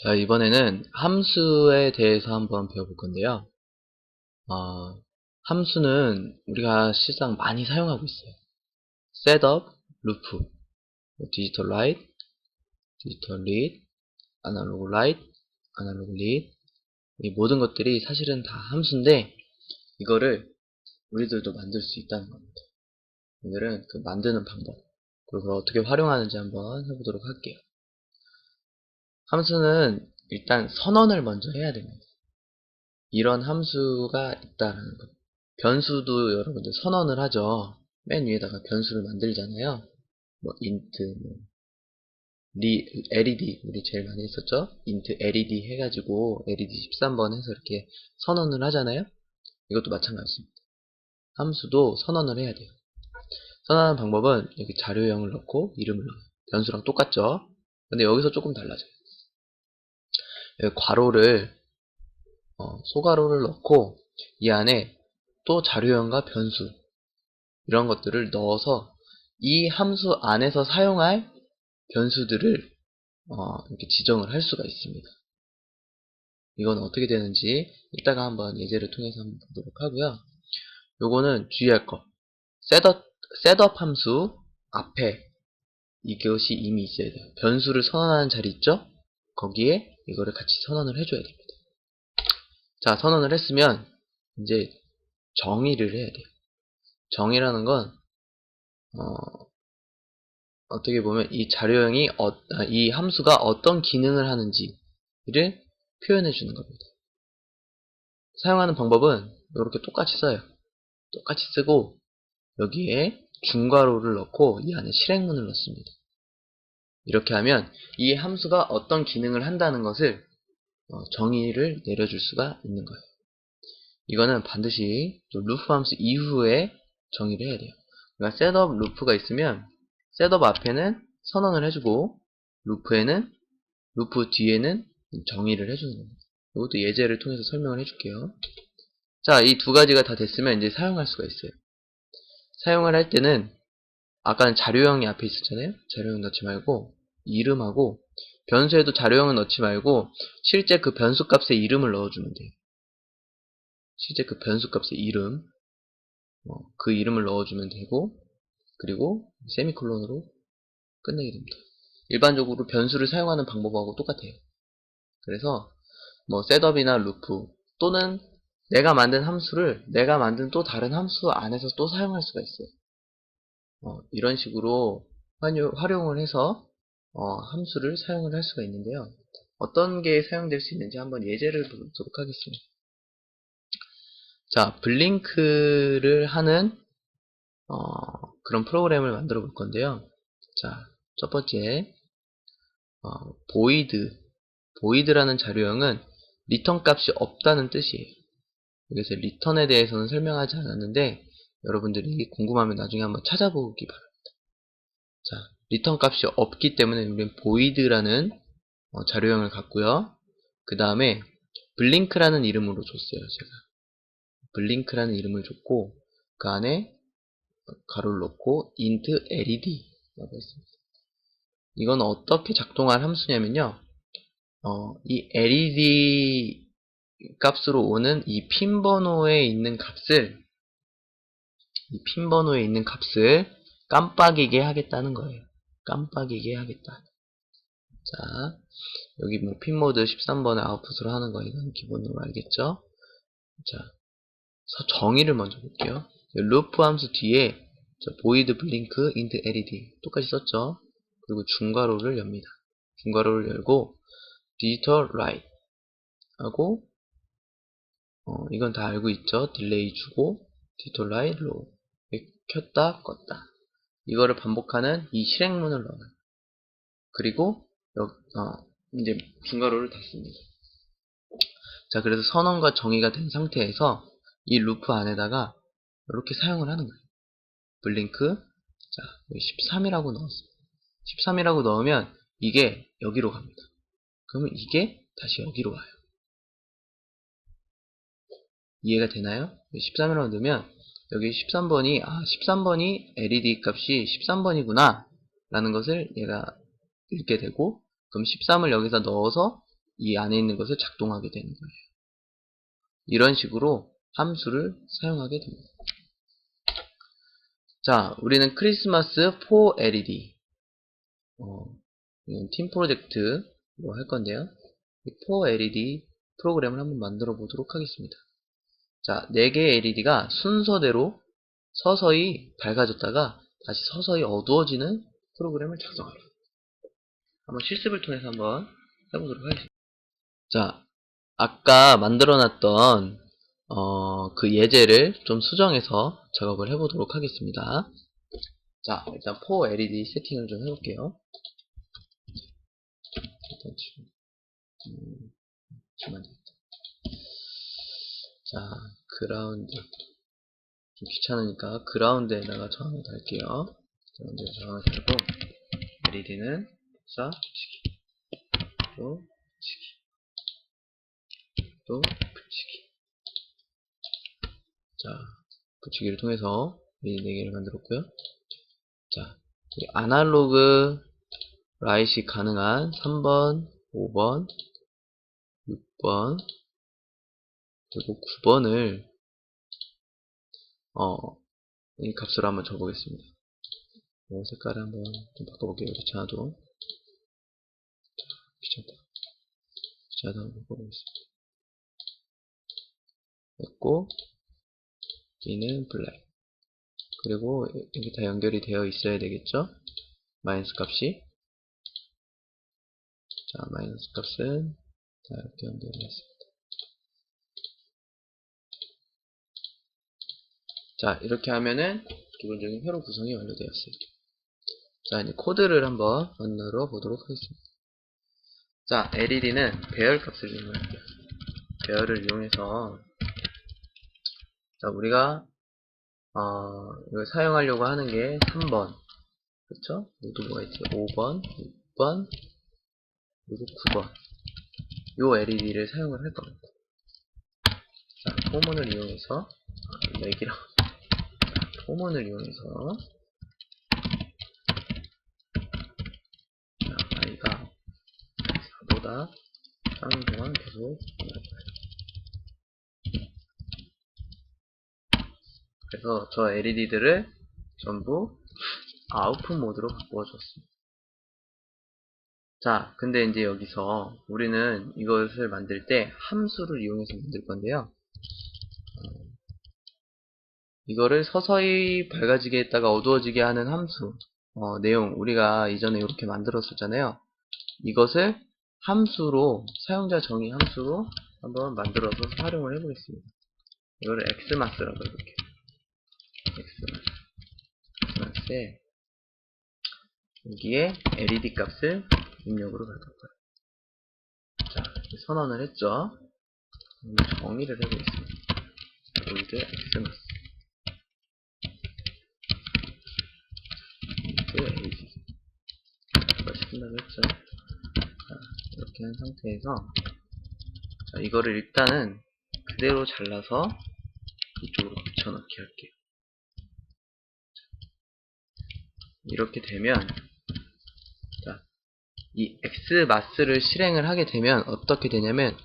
자, 이번에는 함수에 대해서 한번 배워볼 건데요. 어, 함수는 우리가 실상 많이 사용하고 있어요. setup, loop, digital write, digital read, analog write, analog read. 이 모든 것들이 사실은 다 함수인데 이거를 우리들도 만들 수 있다는 겁니다. 오늘은 그 만드는 방법, 그리고 그걸 어떻게 활용하는지 한번 해보도록 할게요. 함수는 일단 선언을 먼저 해야 됩니다. 이런 함수가 있다라는 것. 변수도 여러분들 선언을 하죠. 맨 위에다가 변수를 만들잖아요. 뭐 int, 뭐 led 우리 제일 많이 했었죠. int led 해가지고 led 13번 해서 이렇게 선언을 하잖아요. 이것도 마찬가지입니다. 함수도 선언을 해야 돼요. 선언하는 방법은 여기 자료형을 넣고 이름을 넣어요. 변수랑 똑같죠. 근데 여기서 조금 달라져요. 여기 괄호를 소괄호를 넣고 이 안에 또 자료형과 변수 이런 것들을 넣어서 이 함수 안에서 사용할 변수들을 이렇게 지정을 할 수가 있습니다. 이건 어떻게 되는지 이따가 한번 예제를 통해서 한번 보도록 하고요. 요거는 주의할 거. 셋업 함수 앞에 이것이 이미 있어야 돼요. 변수를 선언하는 자리 있죠? 거기에 이거를 같이 선언을 해줘야 됩니다. 자, 선언을 했으면 이제 정의를 해야 돼요. 정의라는 건 어떻게 보면 이 자료형이 이 함수가 어떤 기능을 하는지를 표현해 주는 겁니다. 사용하는 방법은 이렇게 똑같이 써요. 똑같이 쓰고 여기에 중괄호를 넣고 이 안에 실행문을 넣습니다. 이렇게 하면 이 함수가 어떤 기능을 한다는 것을 정의를 내려줄 수가 있는 거예요. 이거는 반드시 또 루프 함수 이후에 정의를 해야 돼요. 그러니까 셋업 루프가 있으면 셋업 앞에는 선언을 해주고 루프 뒤에는 정의를 해주는 겁니다. 이것도 예제를 통해서 설명을 해줄게요. 자, 이 두 가지가 다 됐으면 이제 사용할 수가 있어요. 사용을 할 때는 아까는 자료형이 앞에 있었잖아요. 자료형 넣지 말고 이름하고 변수에도 자료형은 넣지 말고 실제 그 변수 값의 이름을 넣어주면 돼요. 실제 그 변수 값의 이름 그 이름을 넣어주면 되고 그리고 세미콜론으로 끝내게 됩니다. 일반적으로 변수를 사용하는 방법하고 똑같아요. 그래서 뭐 셋업이나 루프 또는 내가 만든 함수를 내가 만든 또 다른 함수 안에서 또 사용할 수가 있어요. 이런 식으로 활용을 해서 함수를 사용을 할 수가 있는데요. 어떤 게 사용될 수 있는지 한번 예제를 보도록 하겠습니다. 자, 블링크를 하는 그런 프로그램을 만들어 볼 건데요. 자, 첫 번째 보이드라는 자료형은 리턴 값이 없다는 뜻이에요. 그래서 리턴에 대해서는 설명하지 않았는데 여러분들이 궁금하면 나중에 한번 찾아보기 바랍니다. 자, 리턴 값이 없기 때문에 우리는 void라는 자료형을 갖고요. 그 다음에 블링크라는 이름으로 줬어요. 제가 블링크라는 이름을 줬고 그 안에 가로를 넣고 int led 라고 했습니다. 이건 어떻게 작동할 함수냐면요. 이 led 값으로 오는 이 핀 번호에 있는 값을 깜빡이게 하겠다는 거예요. 깜빡이게 하겠다. 자, 여기 뭐 핀모드 13번에 아웃풋으로 하는 거 이건 기본으로 알겠죠? 자, 정의를 먼저 볼게요. 루프 함수 뒤에 void blink int led 똑같이 썼죠? 그리고 중괄호를 엽니다. 중괄호를 열고 digital write 하고 이건 다 알고 있죠? 딜레이 주고 digital write low 켰다 껐다 이거를 반복하는 이 실행문을 넣어요. 그리고 이제 중괄호를 닫습니다. 자, 그래서 선언과 정의가 된 상태에서 이 루프 안에다가 이렇게 사용을 하는 거예요. 블링크, 자, 13이라고 넣었습니다. 13이라고 넣으면 이게 여기로 갑니다. 그러면 이게 다시 여기로 와요. 이해가 되나요? 13이라고 넣으면 여기 13번이 LED 값이 13번이구나 라는 것을 얘가 읽게 되고 그럼 13을 여기서 넣어서 이 안에 있는 것을 작동하게 되는 거예요. 이런 식으로 함수를 사용하게 됩니다. 자, 우리는 크리스마스 for LED 이건 팀 프로젝트로 할 건데요. for LED 프로그램을 한번 만들어 보도록 하겠습니다. 자, 4개의 LED가 순서대로 서서히 밝아졌다가 다시 서서히 어두워지는 프로그램을 작성하라. 한번 실습을 통해서 한번 해보도록 하겠습니다. 자, 아까 만들어놨던 그 예제를 좀 수정해서 작업을 해보도록 하겠습니다. 자, 일단 for LED 세팅을 좀 해볼게요. 일단 지금 자, 그라운드 좀 귀찮으니까 그라운드에다가 저항을 달게요. 그라운드에 저항을 달고 LED는 붙이기 또 붙이기 또 붙이기. 자, 붙이기를 통해서 이 4개를 만들었고요. 자, 아날로그 라이시 가능한 3번, 5번, 6번, 그리고 9번을 이 값으로 한번 줘보겠습니다. 색깔을 한번 좀 바꿔볼게요. 귀찮아도 한번 바꿔보겠습니다. 됐고, B는 블랙. 그리고 여기 다 연결이 되어 있어야 되겠죠? 마이너스 값이. 자, 마이너스 값은 자, 이렇게 연결을 했습니다. 자, 이렇게 하면은 기본적인 회로 구성이 완료되었어요. 자, 이제 코드를 한번 만들어 보도록 하겠습니다. 자, LED는 배열 값을 이용할게요. 배열을 이용해서 자, 우리가 이걸 사용하려고 하는 게 3번 그쵸? 또 뭐가 있지? 5번, 6번, 그리고 9번 요 LED를 사용을 할 겁니다. 자, 포문을 이용해서 맥이랑 포문을 이용해서 자, i가 4보다 작은 동안 계속 그래서 저 LED들을 전부 아웃풋 모드로 바꾸어 줬습니다. 자, 근데 이제 여기서 우리는 이것을 만들 때 함수를 이용해서 만들 건데요. 이거를 서서히 밝아지게 했다가 어두워지게 하는 함수 내용 우리가 이전에 이렇게 만들었었잖아요. 이것을 함수로 사용자 정의 함수로 한번 만들어서 활용을 해보겠습니다. 이거를 xmax라고 해볼게요. xmax에 여기에 LED 값을 입력으로 갈 거예요. 자, 선언을 했죠. 정의를 해보겠습니다. 보이드 xmax LED 이것이 끝나고 했죠. 자, 이렇게 한 상태에서 자, 이거를 일단은 그대로 잘라서 이쪽으로 붙여넣기 할게요. 이렇게 되면 자, 이 xmax를 실행을 하게 되면 어떻게 되냐면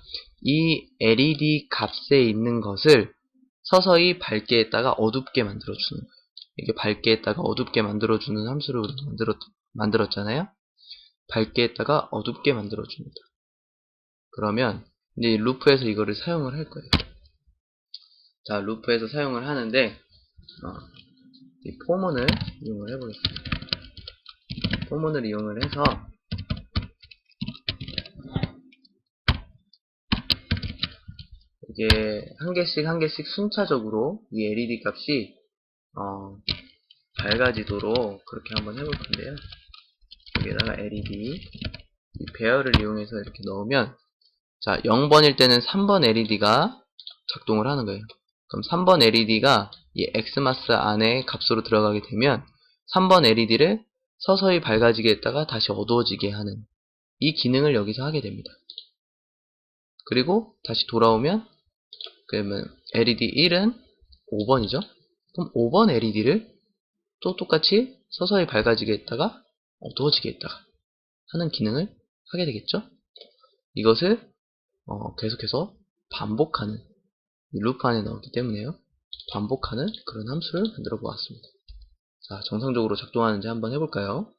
이 LED 값에 있는 것을 서서히 밝게 했다가 어둡게 만들어주는 거예요. 이게 밝게 했다가 어둡게 만들어주는 함수를 우리가 만들었잖아요. 밝게 했다가 어둡게 만들어줍니다. 그러면 이제 루프에서 이거를 사용을 할 거예요. 자, 루프에서 사용을 하는데 이 포문을 이용을 해보겠습니다. 포문을 이용을 해서 이게 한 개씩 순차적으로 이 LED 값이 밝아지도록 그렇게 한번 해볼 건데요. 여기다가 LED 이 배열을 이용해서 이렇게 넣으면 자 0번일 때는 3번 LED가 작동을 하는 거예요. 그럼 3번 LED가 이 xmax 안에 값으로 들어가게 되면 3번 LED를 서서히 밝아지게 했다가 다시 어두워지게 하는 이 기능을 여기서 하게 됩니다. 그리고 다시 돌아오면 그러면 LED 1은 5번이죠. 그럼 5번 LED를 또 똑같이 서서히 밝아지게 했다가 어두워지게 했다가 하는 기능을 하게 되겠죠. 이것을 계속해서 반복하는 이 루프 안에 넣었기 때문에요. 반복하는 그런 함수를 만들어 보았습니다. 자, 정상적으로 작동하는지 한번 해볼까요?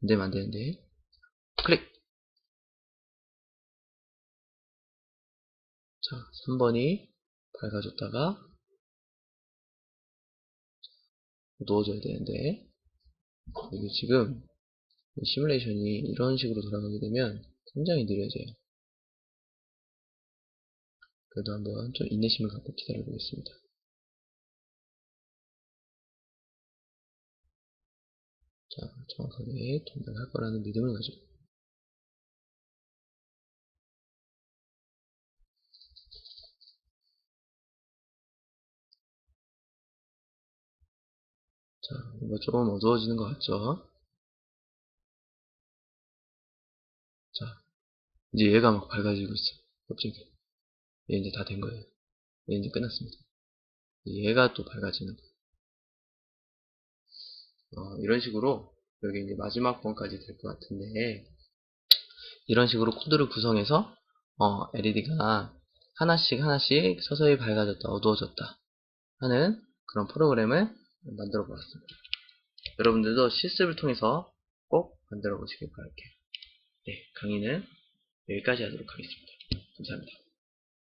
안되면 안되는데. 클릭! 자, 3번이 밝아졌다가 어두워져야 되는데, 이게 지금 시뮬레이션이 이런 식으로 돌아가게 되면 굉장히 느려져요. 그래도 한번 좀 인내심을 갖고 기다려 보겠습니다. 자, 정확하게 동작할 거라는 믿음을 가지고. 자, 뭔가 좀 어두워지는 것 같죠? 자, 이제 얘가 막 밝아지고 있어요. 갑자기. 얘 이제 다 된 거예요. 얘 이제 끝났습니다. 얘가 또 밝아지는 거예요. 이런 식으로 여기 이제 마지막 번까지 될 것 같은데, 이런 식으로 코드를 구성해서 LED가 하나씩 하나씩 서서히 밝아졌다, 어두워졌다 하는 그런 프로그램을 만들어 보았습니다. 여러분들도 실습을 통해서 꼭 만들어 보시길 바랄게요. 네, 강의는 여기까지 하도록 하겠습니다. 감사합니다.